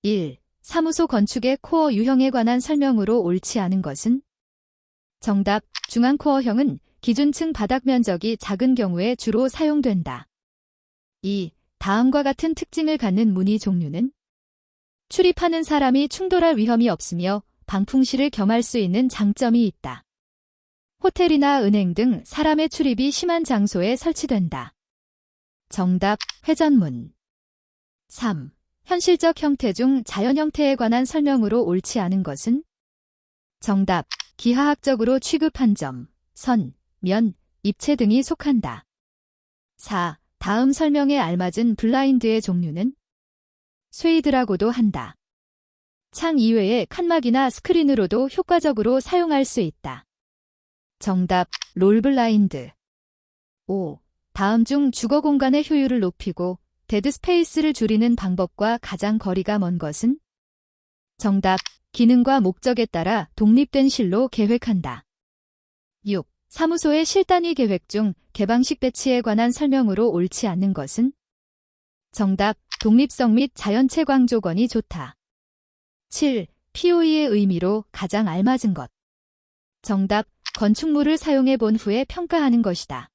1. 사무소 건축의 코어 유형에 관한 설명으로 옳지 않은 것은? 정답. 중앙 코어형은 기준층 바닥 면적이 작은 경우에 주로 사용된다. 2. 다음과 같은 특징을 갖는 무늬 종류는? 출입하는 사람이 충돌할 위험이 없으며 방풍시를 겸할 수 있는 장점이 있다. 호텔이나 은행 등 사람의 출입이 심한 장소에 설치된다. 정답. 회전문. 3. 현실적 형태 중 자연 형태에 관한 설명으로 옳지 않은 것은? 정답. 기하학적으로 취급한 점, 선, 면, 입체 등이 속한다. 4. 다음 설명에 알맞은 블라인드의 종류는? 쉐이드라고도 한다. 창 이외의 칸막이나 스크린으로도 효과적으로 사용할 수 있다. 정답. 롤블라인드. 5. 다음 중 주거 공간의 효율을 높이고 데드 스페이스를 줄이는 방법과 가장 거리가 먼 것은? 정답. 기능과 목적에 따라 독립된 실로 계획한다. 6. 사무소의 실단위 계획 중 개방식 배치에 관한 설명으로 옳지 않는 것은? 정답. 독립성 및 자연체 광조건이 좋다. 7. POE의 의미로 가장 알맞은 것. 정답. 건축물을 사용해 본 후에 평가하는 것이다.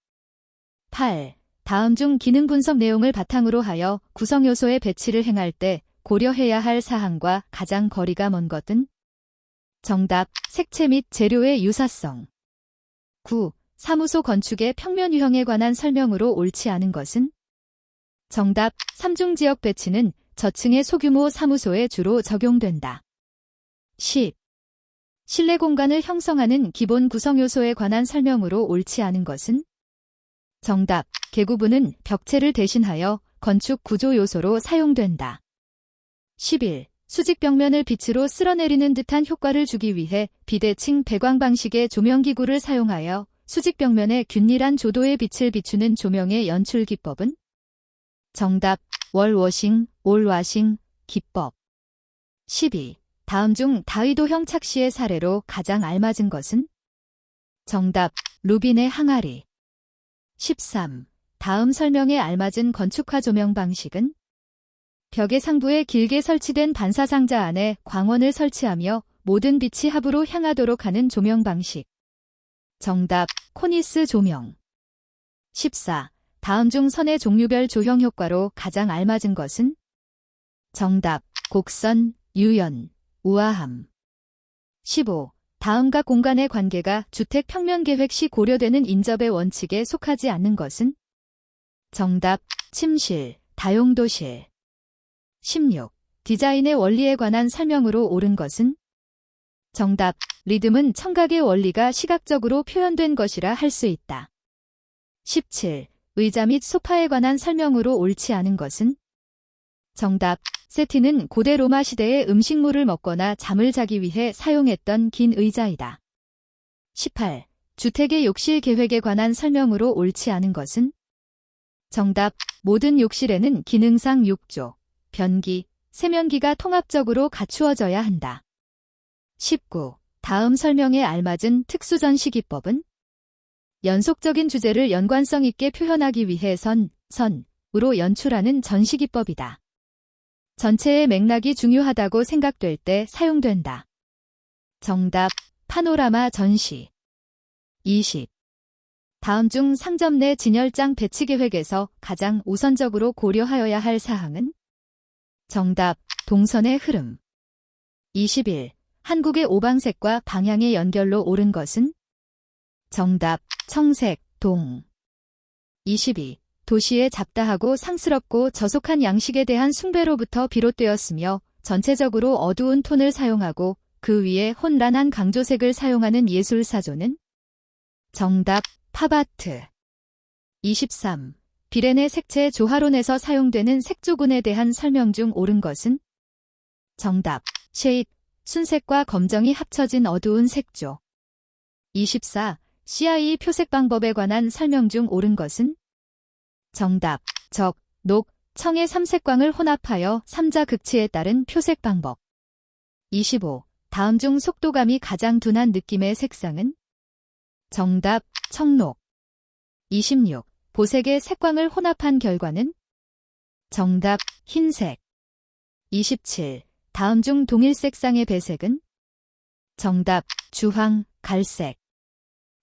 8. 다음 중 기능 분석 내용을 바탕으로 하여 구성 요소의 배치를 행할 때 고려해야 할 사항과 가장 거리가 먼 것은? 정답. 색채 및 재료의 유사성. 9. 사무소 건축의 평면 유형에 관한 설명으로 옳지 않은 것은? 정답. 3중 지역 배치는 저층의 소규모 사무소에 주로 적용된다. 10. 실내 공간을 형성하는 기본 구성 요소에 관한 설명으로 옳지 않은 것은? 정답. 개구부는 벽체를 대신하여 건축 구조 요소로 사용된다. 11. 수직 벽면을 빛으로 쓸어내리는 듯한 효과를 주기 위해 비대칭 배광 방식의 조명기구를 사용하여 수직 벽면에 균일한 조도의 빛을 비추는 조명의 연출 기법은? 정답. 월워싱, 올와싱, 기법. 12. 다음 중 다의도형 착시의 사례로 가장 알맞은 것은? 정답. 루빈의 항아리. 13. 다음 설명에 알맞은 건축화 조명 방식은? 벽의 상부에 길게 설치된 반사상자 안에 광원을 설치하며 모든 빛이 합으로 향하도록 하는 조명 방식. 정답. 코니스 조명. 14. 다음 중 선의 종류별 조형 효과로 가장 알맞은 것은? 정답. 곡선, 유연, 우아함. 15. 다음 각 공간의 관계가 주택 평면 계획 시 고려되는 인접의 원칙에 속하지 않는 것은? 정답. 침실, 다용도실. 16. 디자인의 원리에 관한 설명으로 옳은 것은? 정답. 리듬은 청각의 원리가 시각적으로 표현된 것이라 할 수 있다. 17. 의자 및 소파에 관한 설명으로 옳지 않은 것은? 정답. 세티는 고대 로마 시대에 음식물을 먹거나 잠을 자기 위해 사용했던 긴 의자이다. 18. 주택의 욕실 계획에 관한 설명으로 옳지 않은 것은? 정답. 모든 욕실에는 기능상 욕조, 변기, 세면기가 통합적으로 갖추어져야 한다. 19. 다음 설명에 알맞은 특수전시 기법은? 연속적인 주제를 연관성 있게 표현하기 위해 선으로 연출하는 전시 기법이다. 전체의 맥락이 중요하다고 생각될 때 사용된다. 정답. 파노라마 전시. 20. 다음 중 상점 내 진열장 배치 계획에서 가장 우선적으로 고려하여야 할 사항은? 정답. 동선의 흐름. 21. 한국의 오방색과 방향의 연결로 옳은 것은? 정답. 청색, 동. 22. 도시의 잡다하고 상스럽고 저속한 양식에 대한 숭배로부터 비롯되었으며 전체적으로 어두운 톤을 사용하고 그 위에 혼란한 강조색을 사용하는 예술사조는? 정답. 팝아트. 23. 비렌의 색채 조화론에서 사용되는 색조군에 대한 설명 중 옳은 것은? 정답. 쉐입, 순색과 검정이 합쳐진 어두운 색조. 24. CIE 표색 방법에 관한 설명 중 옳은 것은? 정답. 적, 녹, 청의 삼색광을 혼합하여 삼자 극치에 따른 표색 방법. 25. 다음 중 속도감이 가장 둔한 느낌의 색상은? 정답. 청록. 26. 보색의 색광을 혼합한 결과는? 정답. 흰색. 27. 다음 중 동일색 쌍의 배색은? 정답, 주황, 갈색.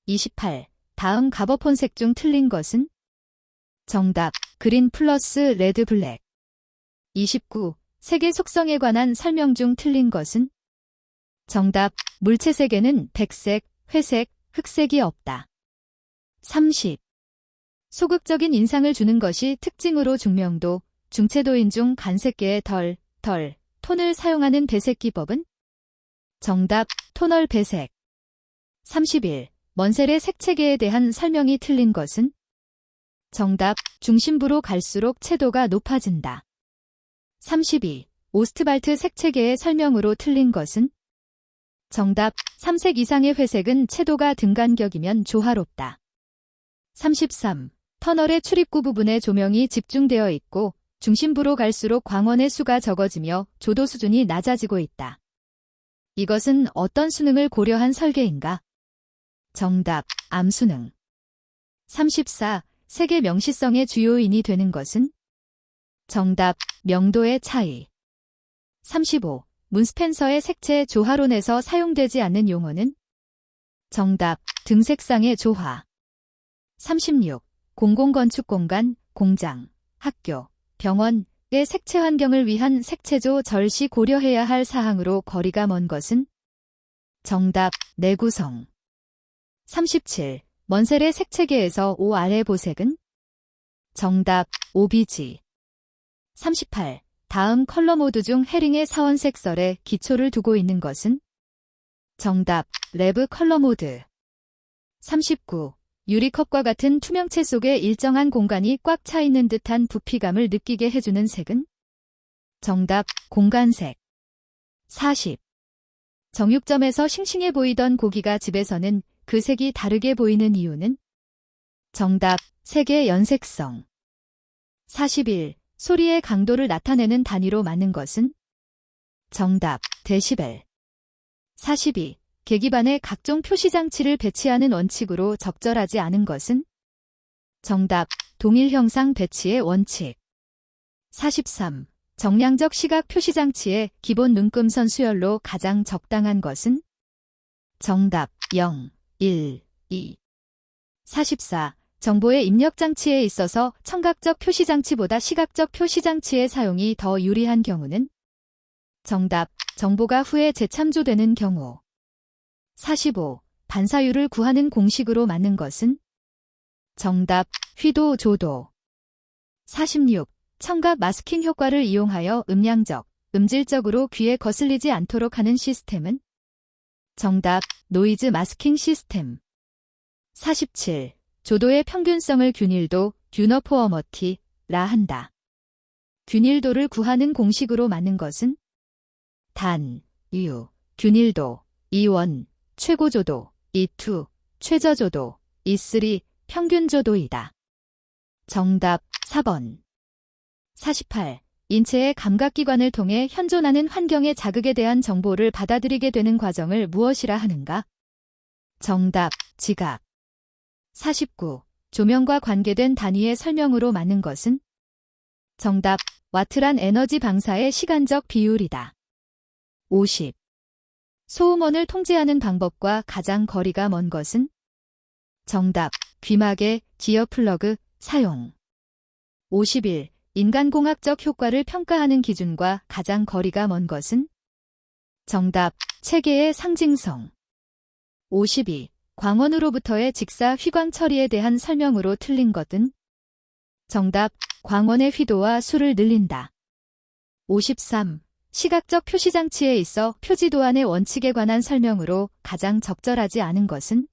28. 다음 가버폰색 중 틀린 것은? 정답, 그린 플러스 레드 블랙. 29. 색의 속성에 관한 설명 중 틀린 것은? 정답, 물체색에는 백색, 회색, 흑색이 없다. 30. 소극적인 인상을 주는 것이 특징으로 중명도, 중채도인 중 간색계의 톤을 사용하는 배색 기법은? 정답, 토널 배색. 31. 먼셀의 색체계에 대한 설명이 틀린 것은? 정답, 중심부로 갈수록 채도가 높아진다. 32. 오스트발트 색체계의 설명으로 틀린 것은? 정답, 3색 이상의 회색은 채도가 등간격이면 조화롭다. 33. 터널의 출입구 부분에 조명이 집중되어 있고 중심부로 갈수록 광원의 수가 적어지며 조도 수준이 낮아지고 있다. 이것은 어떤 수능을 고려한 설계인가? 정답, 암수능. 34. 색의 명시성의 주요인이 되는 것은? 정답, 명도의 차이. 35. 문스펜서의 색채 조화론에서 사용되지 않는 용어는? 정답, 등색상의 조화. 36. 공공건축공간, 공장, 학교, 병원의 색채 환경을 위한 색채조 절시 고려해야 할 사항으로 거리가 먼 것은? 정답, 내구성. 37. 먼셀의 색채계에서 O 아래 보색은? 정답, OBG. 38. 다음 컬러 모드 중 해링의 사원색설에 기초를 두고 있는 것은? 정답, 레브 컬러 모드. 39. 유리컵과 같은 투명체 속에 일정한 공간이 꽉 차 있는 듯한 부피감을 느끼게 해주는 색은? 정답, 공간색. 40. 정육점에서 싱싱해 보이던 고기가 집에서는 그 색이 다르게 보이는 이유는? 정답, 색의 연색성. 41. 소리의 강도를 나타내는 단위로 맞는 것은? 정답, 데시벨. 42. 계기반에 각종 표시장치를 배치하는 원칙으로 적절하지 않은 것은? 정답, 동일 형상 배치의 원칙. 43. 정량적 시각 표시장치의 기본 눈금선 수열로 가장 적당한 것은? 정답, 0, 1, 2. 44. 정보의 입력장치에 있어서 청각적 표시장치보다 시각적 표시장치의 사용이 더 유리한 경우는? 정답, 정보가 후에 재참조되는 경우. 45. 반사율을 구하는 공식으로 맞는 것은? 정답, 휘도, 조도. 46. 청각 마스킹 효과를 이용하여 음량적, 음질적으로 귀에 거슬리지 않도록 하는 시스템은? 정답, 노이즈 마스킹 시스템. 47. 조도의 평균성을 균일도, 유너포어머티라 한다. 균일도를 구하는 공식으로 맞는 것은? 단, 유, 균일도, E1, 최고조도, E2, 최저조도, E3, 평균조도이다. 정답, 4번. 48. 인체의 감각기관을 통해 현존하는 환경의 자극에 대한 정보를 받아들이게 되는 과정을 무엇이라 하는가? 정답, 지각. 49. 조명과 관계된 단위의 설명으로 맞는 것은? 정답, 와트란 에너지 방사의 시간적 비율이다. 50. 소음원을 통제하는 방법과 가장 거리가 먼 것은? 정답, 귀마개, 지어플러그, 사용. 51. 인간공학적 효과를 평가하는 기준과 가장 거리가 먼 것은? 정답, 체계의 상징성. 52. 광원으로부터의 직사 휘광 처리에 대한 설명으로 틀린 것은? 정답, 광원의 휘도와 수를 늘린다. 53. 시각적 표시장치에 있어 표지 도안의 원칙에 관한 설명으로 가장 적절하지 않은 것은?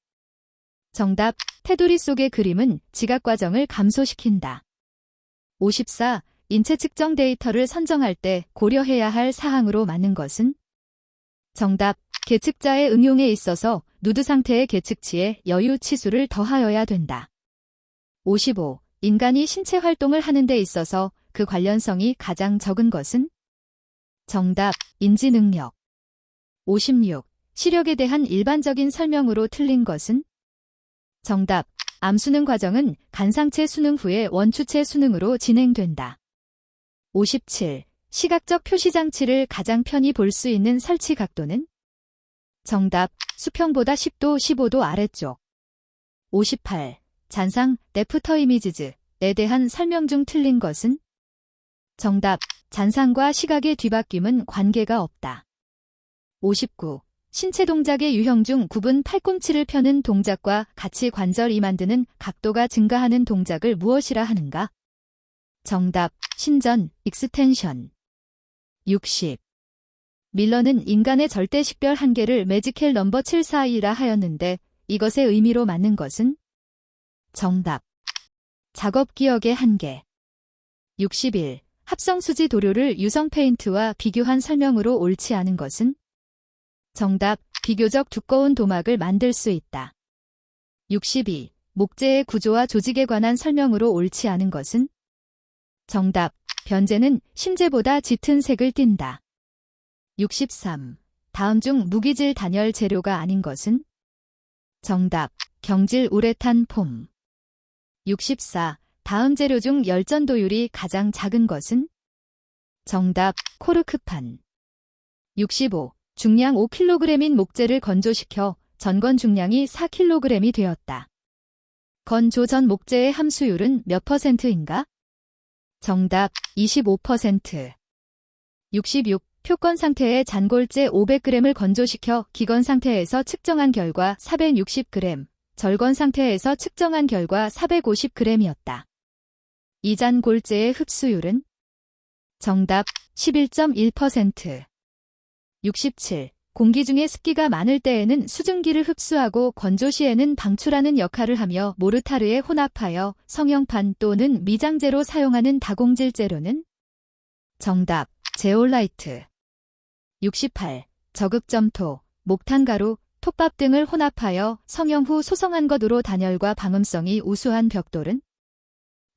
정답, 테두리 속의 그림은 지각 과정을 감소시킨다. 54. 인체 측정 데이터를 선정할 때 고려해야 할 사항으로 맞는 것은? 정답, 계측자의 응용에 있어서 누드 상태의 계측치에 여유 치수를 더하여야 된다. 55. 인간이 신체 활동을 하는 데 있어서 그 관련성이 가장 적은 것은? 정답, 인지 능력. 56. 시력에 대한 일반적인 설명으로 틀린 것은? 정답, 암수능 과정은 간상체 수능 후에 원추체 수능으로 진행된다. 57. 시각적 표시장치를 가장 편히 볼 수 있는 설치 각도는? 정답, 수평보다 10도, 15도 아래쪽. 58. 잔상, 레프터 이미지즈에 대한 설명 중 틀린 것은? 정답, 잔상과 시각의 뒤바뀜은 관계가 없다. 59. 신체 동작의 유형 중 굽은 팔꿈치를 펴는 동작과 같이 관절이 만드는 각도가 증가하는 동작을 무엇이라 하는가? 정답, 신전, 익스텐션. 60. 밀러는 인간의 절대 식별 한계를 매지컬 넘버 742라 하였는데 이것의 의미로 맞는 것은? 정답, 작업 기억의 한계. 61. 합성수지 도료를 유성 페인트와 비교한 설명으로 옳지 않은 것은? 정답, 비교적 두꺼운 도막을 만들 수 있다. 62. 목재의 구조와 조직에 관한 설명으로 옳지 않은 것은? 정답, 변재는 심재보다 짙은 색을 띈다. 63. 다음 중 무기질 단열 재료가 아닌 것은? 정답, 경질 우레탄 폼. 64. 다음 재료 중 열전도율이 가장 작은 것은? 정답, 코르크판. 65. 중량 5kg인 목재를 건조시켜 전건 중량이 4kg이 되었다. 건조 전 목재의 함수율은 몇 %인가? 정답, 25%. 66. 표건 상태의 잔골재 500g을 건조시켜 기건 상태에서 측정한 결과 460g, 절건 상태에서 측정한 결과 450g이었다. 이 잔골재의 흡수율은? 정답, 11.1%. 67. 공기 중에 습기가 많을 때에는 수증기를 흡수하고 건조 시에는 방출하는 역할을 하며 모르타르에 혼합하여 성형판 또는 미장재로 사용하는 다공질 재료는? 정답, 제올라이트. 68. 저극점토, 목탄가루, 톱밥 등을 혼합하여 성형 후 소성한 것으로 단열과 방음성이 우수한 벽돌은?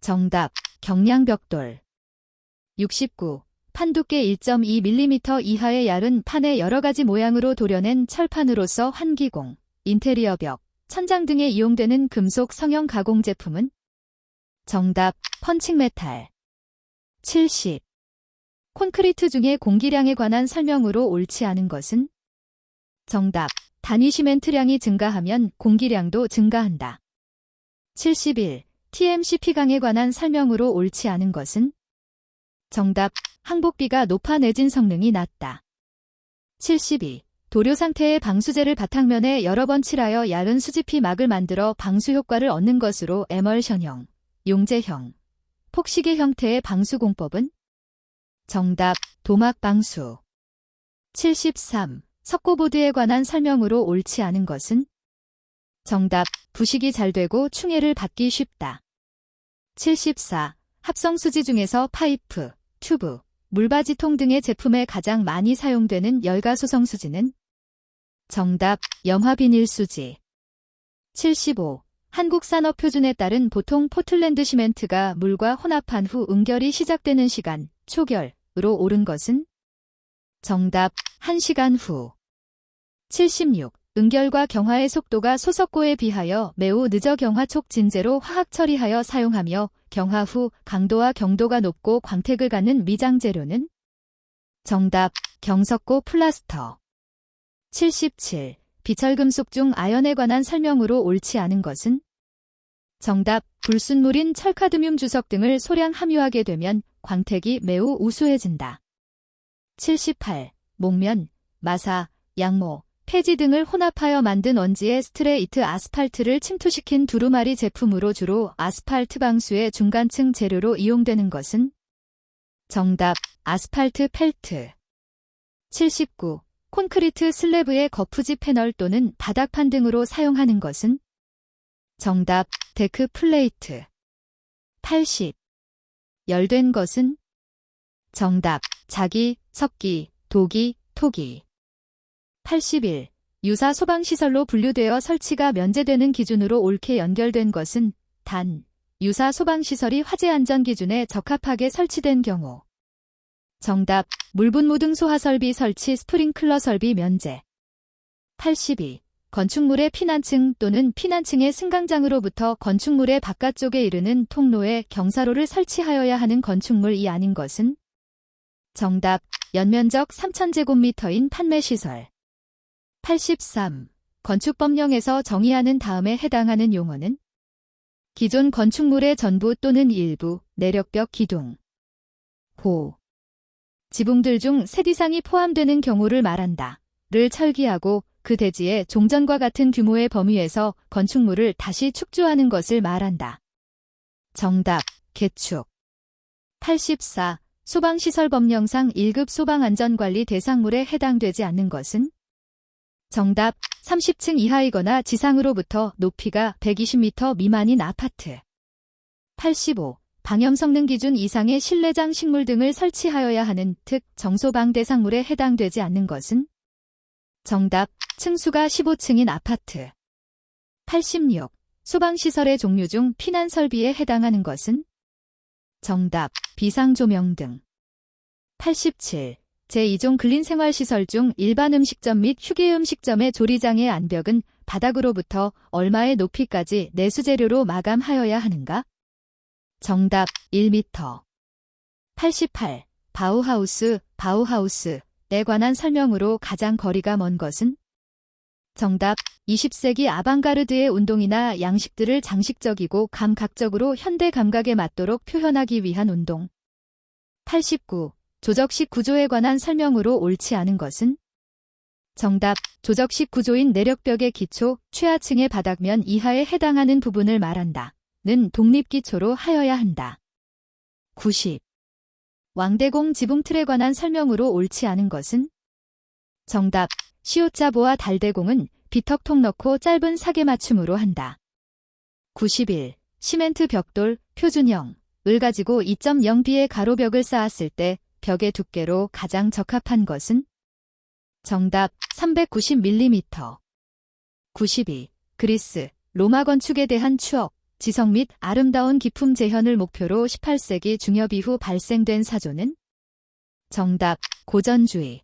정답, 경량벽돌. 69. 판 두께 1.2mm 이하의 얇은 판에 여러가지 모양으로 도려낸 철판으로서 환기공, 인테리어 벽, 천장 등에 이용되는 금속 성형 가공 제품은? 정답, 펀칭메탈. 70. 콘크리트 중에 공기량에 관한 설명으로 옳지 않은 것은? 정답, 단위 시멘트량이 증가하면 공기량도 증가한다. 71. TMCP강에 관한 설명으로 옳지 않은 것은? 정답, 항복비가 높아 내진 성능이 낮다. 72. 도료 상태의 방수제를 바탕면에 여러 번 칠하여 얇은 수지피 막을 만들어 방수 효과를 얻는 것으로 에멀션형, 용제형, 폭시계 형태의 방수 공법은? 정답, 도막 방수. 73. 석고보드에 관한 설명으로 옳지 않은 것은? 정답, 부식이 잘 되고 충해를 받기 쉽다. 74. 합성수지 중에서 파이프, 튜브, 물바지통 등의 제품에 가장 많이 사용되는 열가소성수지는? 정답, 염화비닐수지. 75. 한국산업표준에 따른 보통 포틀랜드 시멘트가 물과 혼합한 후 응결이 시작되는 시간, 초결으로 옳은 것은? 정답, 1시간 후. 76. 응결과 경화의 속도가 소석고에 비하여 매우 늦어 경화촉 진제로 화학 처리하여 사용하며 경화 후 강도와 경도가 높고 광택을 갖는 미장 재료는? 정답, 경석고 플라스터. 77. 비철금속 중 아연에 관한 설명으로 옳지 않은 것은? 정답, 불순물인 철카드뮴 주석 등을 소량 함유하게 되면 광택이 매우 우수해진다. 78. 목면, 마사, 양모, 폐지 등을 혼합하여 만든 원지에 스트레이트 아스팔트를 침투시킨 두루마리 제품으로 주로 아스팔트 방수의 중간층 재료로 이용되는 것은? 정답, 아스팔트 펠트. 79. 콘크리트 슬래브의 거푸지 패널 또는 바닥판 등으로 사용하는 것은? 정답, 데크 플레이트. 80. 열된 것은? 정답, 자기, 석기, 도기, 토기. 81. 유사 소방시설로 분류되어 설치가 면제되는 기준으로 옳게 연결된 것은 단, 유사 소방시설이 화재 안전 기준에 적합하게 설치된 경우. 정답, 물분무 등 소하설비 설치 스프링클러 설비 면제. 82. 건축물의 피난층 또는 피난층의 승강장으로부터 건축물의 바깥쪽에 이르는 통로에 경사로를 설치하여야 하는 건축물이 아닌 것은? 정답. 연면적 3000제곱미터인 판매시설. 83. 건축법령에서 정의하는 다음에 해당하는 용어는? 기존 건축물의 전부 또는 일부, 내력벽 기둥. 호. 지붕들 중 셋 이상이 포함되는 경우를 말한다. 를 철기하고 그 대지에 종전과 같은 규모의 범위에서 건축물을 다시 축조하는 것을 말한다. 정답. 개축. 84. 소방시설법령상 1급 소방안전관리 대상물에 해당되지 않는 것은? 정답. 30층 이하이거나 지상으로부터 높이가 120m 미만인 아파트. 85. 방염성능 기준 이상의 실내장 식물 등을 설치하여야 하는 특 정소방 대상물에 해당되지 않는 것은? 정답. 층수가 15층인 아파트. 86. 소방시설의 종류 중 피난설비에 해당하는 것은? 정답. 비상조명 등. 87. 제2종 근린생활시설 중 일반 음식점 및 휴게 음식점의 조리장의 안벽은 바닥으로부터 얼마의 높이까지 내수재료로 마감하여야 하는가? 정답. 1m. 88. 바우하우스에 관한 설명으로 가장 거리가 먼 것은? 정답. 20세기 아방가르드의 운동이나 양식들을 장식적이고 감각적으로 현대 감각에 맞도록 표현하기 위한 운동. 89. 조적식 구조에 관한 설명으로 옳지 않은 것은? 정답. 조적식 구조인 내력벽의 기초, 최하층의 바닥면 이하에 해당하는 부분을 말한다. 는 독립기초로 하여야 한다. 90. 왕대공 지붕틀에 관한 설명으로 옳지 않은 것은? 정답. 시옷자보와 달대공은 비턱통 넣고 짧은 사계 맞춤으로 한다. 91. 시멘트 벽돌, 표준형을 가지고 2.0B의 가로벽을 쌓았을 때 벽의 두께로 가장 적합한 것은? 정답. 390mm. 92. 그리스, 로마 건축에 대한 추억, 지성 및 아름다운 기품 재현을 목표로 18세기 중엽 이후 발생된 사조는? 정답. 고전주의.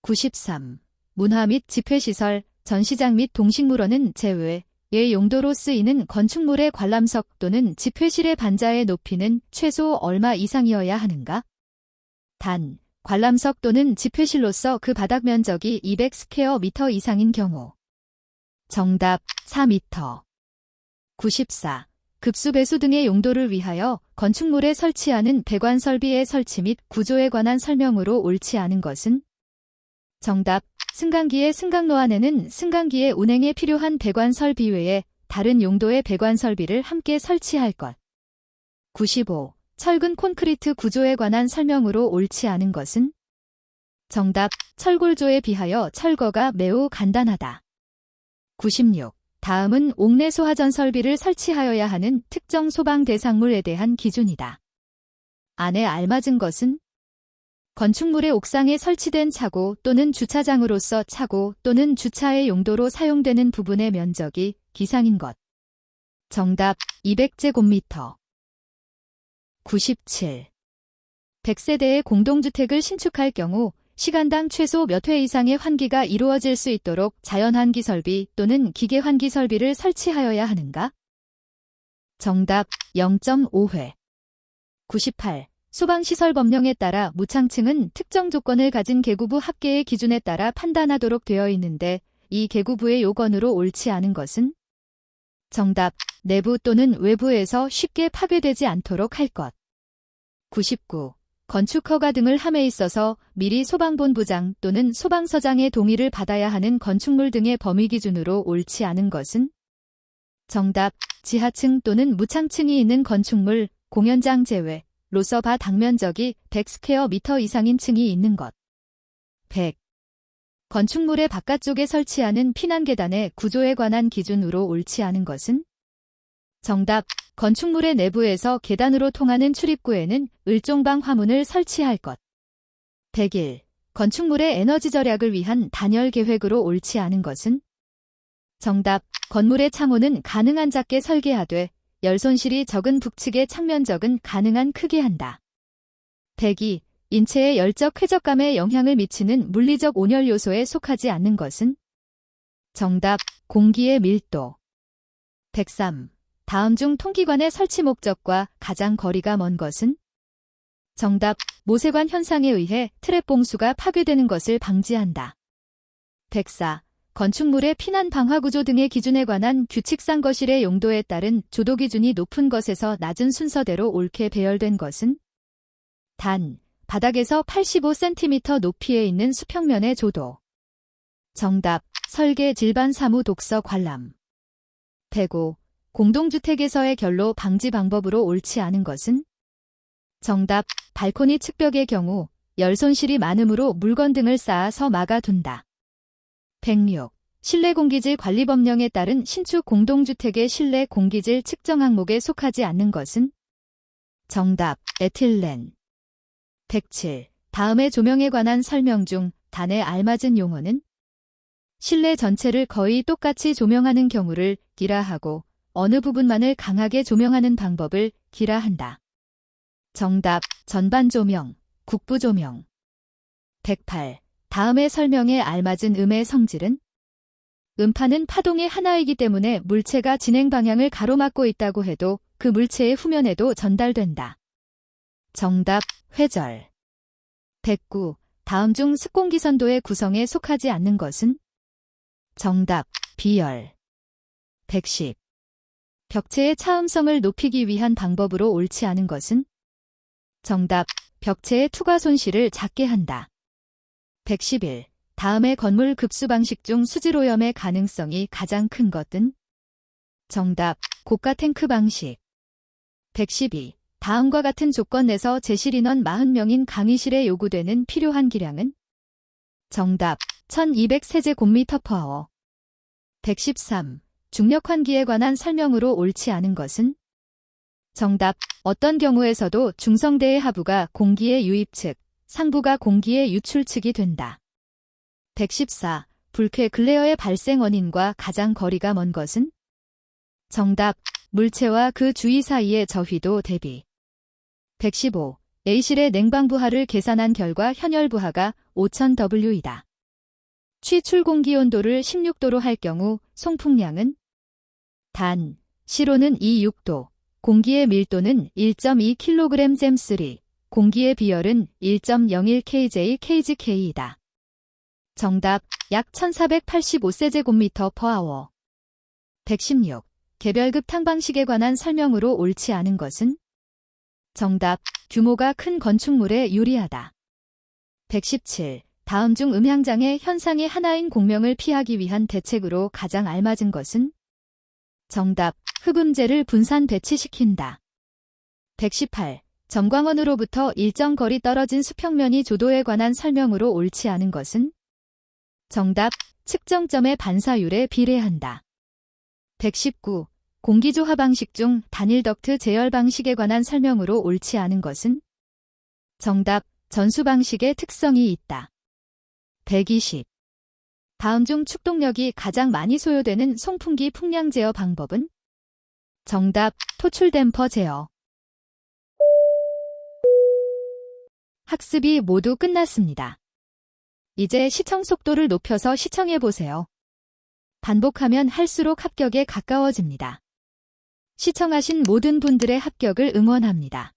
93. 문화 및 집회시설, 전시장 및 동식물원은 제외의 용도로 쓰이는 건축물의 관람석 또는 집회실의 반자의 높이는 최소 얼마 이상이어야 하는가? 단, 관람석 또는 집회실로서 그 바닥 면적이 200스퀘어미터 이상인 경우. 정답. 4m. 94. 급수 배수 등의 용도를 위하여 건축물에 설치하는 배관 설비의 설치 및 구조에 관한 설명으로 옳지 않은 것은? 정답. 승강기의 승강로 안에는 승강기의 운행에 필요한 배관 설비 외에 다른 용도의 배관 설비를 함께 설치할 것. 95. 철근 콘크리트 구조에 관한 설명으로 옳지 않은 것은? 정답. 철골조에 비하여 철거가 매우 간단하다. 96. 다음은 옥내 소화전 설비를 설치하여야 하는 특정 소방 대상물에 대한 기준이다. 안에 알맞은 것은? 건축물의 옥상에 설치된 차고 또는 주차장으로서 차고 또는 주차의 용도로 사용되는 부분의 면적이 기상인 것. 정답. 200제곱미터. 97. 100세대의 공동주택을 신축할 경우 시간당 최소 몇 회 이상의 환기가 이루어질 수 있도록 자연환기 설비 또는 기계 환기 설비를 설치하여야 하는가? 정답. 0.5회. 98. 소방시설법령에 따라 무창층은 특정 조건을 가진 계구부 합계의 기준에 따라 판단하도록 되어 있는데 이 계구부의 요건으로 옳지 않은 것은? 정답. 내부 또는 외부에서 쉽게 파괴되지 않도록 할 것. 99. 건축 허가 등을 함에 있어서 미리 소방본부장 또는 소방서장의 동의를 받아야 하는 건축물 등의 범위 기준으로 옳지 않은 것은? 정답. 지하층 또는 무창층이 있는 건축물, 공연장 제외, 로서 바닥 면적이 100스퀘어미터 이상인 층이 있는 것. 100. 건축물의 바깥쪽에 설치하는 피난계단의 구조에 관한 기준으로 옳지 않은 것은? 정답. 건축물의 내부에서 계단으로 통하는 출입구에는 을종방 화문을 설치할 것. 101. 건축물의 에너지 절약을 위한 단열 계획으로 옳지 않은 것은? 정답. 건물의 창호는 가능한 작게 설계하되 열 손실이 적은 북측의 창면적은 가능한 크게 한다. 102. 인체의 열적 쾌적감에 영향을 미치는 물리적 온열 요소에 속하지 않는 것은? 정답. 공기의 밀도. 103. 다음 중 통기관의 설치 목적과 가장 거리가 먼 것은? 정답. 모세관 현상에 의해 트랩 봉수가 파괴되는 것을 방지한다. 104. 건축물의 피난 방화 구조 등의 기준에 관한 규칙상 거실의 용도에 따른 조도 기준이 높은 것에서 낮은 순서대로 옳게 배열된 것은 단, 바닥에서 85cm 높이에 있는 수평면의 조도. 정답. 설계 질반 사무 독서 관람. 105. 공동주택에서의 결로 방지 방법으로 옳지 않은 것은 정답. 발코니 측벽의 경우 열 손실이 많으므로 물건 등을 쌓아서 막아둔다. 106. 실내 공기질 관리법령에 따른 신축 공동주택의 실내 공기질 측정 항목에 속하지 않는 것은 정답. 에틸렌. 107. 다음의 조명에 관한 설명 중 단에 알맞은 용어는 실내 전체를 거의 똑같이 조명하는 경우를 기라하고 어느 부분만을 강하게 조명하는 방법을 기라한다. 정답. 전반 조명, 국부 조명. 108. 다음의 설명에 알맞은 음의 성질은 음파는 파동의 하나이기 때문에 물체가 진행 방향을 가로막고 있다고 해도 그 물체의 후면에도 전달된다. 정답. 회절. 109. 다음 중 습공기선도의 구성에 속하지 않는 것은 정답. 비열. 110. 벽체의 차음성을 높이기 위한 방법으로 옳지 않은 것은 정답. 벽체의 투과 손실을 작게 한다. 111. 다음의 건물 급수 방식 중 수질오염의 가능성이 가장 큰 것은 정답. 고가 탱크 방식. 112. 다음과 같은 조건 내서 제실 인원 40명인 강의실에 요구되는 필요한 기량은 정답. 1200세제곱미터/hr. 113. 중력 환기에 관한 설명으로 옳지 않은 것은 정답. 어떤 경우에서도 중성대의 하부가 공기의 유입 측, 상부가 공기의 유출 측이 된다. 114. 불쾌 글레어의 발생 원인과 가장 거리가 먼 것은 정답. 물체와 그 주위 사이의 저휘도 대비. 115. A실의 냉방부하를 계산한 결과 현열부하가 5000W이다. 취출공기 온도를 16도로 할 경우 송풍량은 단, 시로는 26도, 공기의 밀도는 1.2kg 잼3, 공기의 비열은 1.01 kJ/kgK이다. 정답. 약 1485세제곱미터/hr. 116. 개별급 탕방식에 관한 설명으로 옳지 않은 것은 정답. 규모가 큰 건축물에 유리하다. 117. 다음 중 음향장애 현상의 하나인 공명을 피하기 위한 대책으로 가장 알맞은 것은 정답. 흡음재를 분산 배치시킨다. 118. 점광원으로부터 일정 거리 떨어진 수평면이 조도에 관한 설명으로 옳지 않은 것은 정답. 측정점의 반사율에 비례한다. 119. 공기조화 방식 중 단일 덕트 제열 방식에 관한 설명으로 옳지 않은 것은 정답. 전수 방식의 특성이 있다. 120. 다음 중 축동력이 가장 많이 소요되는 송풍기 풍량 제어 방법은 정답. 토출 댐퍼 제어. 학습이 모두 끝났습니다. 이제 시청 속도를 높여서 시청해보세요. 반복하면 할수록 합격에 가까워집니다. 시청하신 모든 분들의 합격을 응원합니다.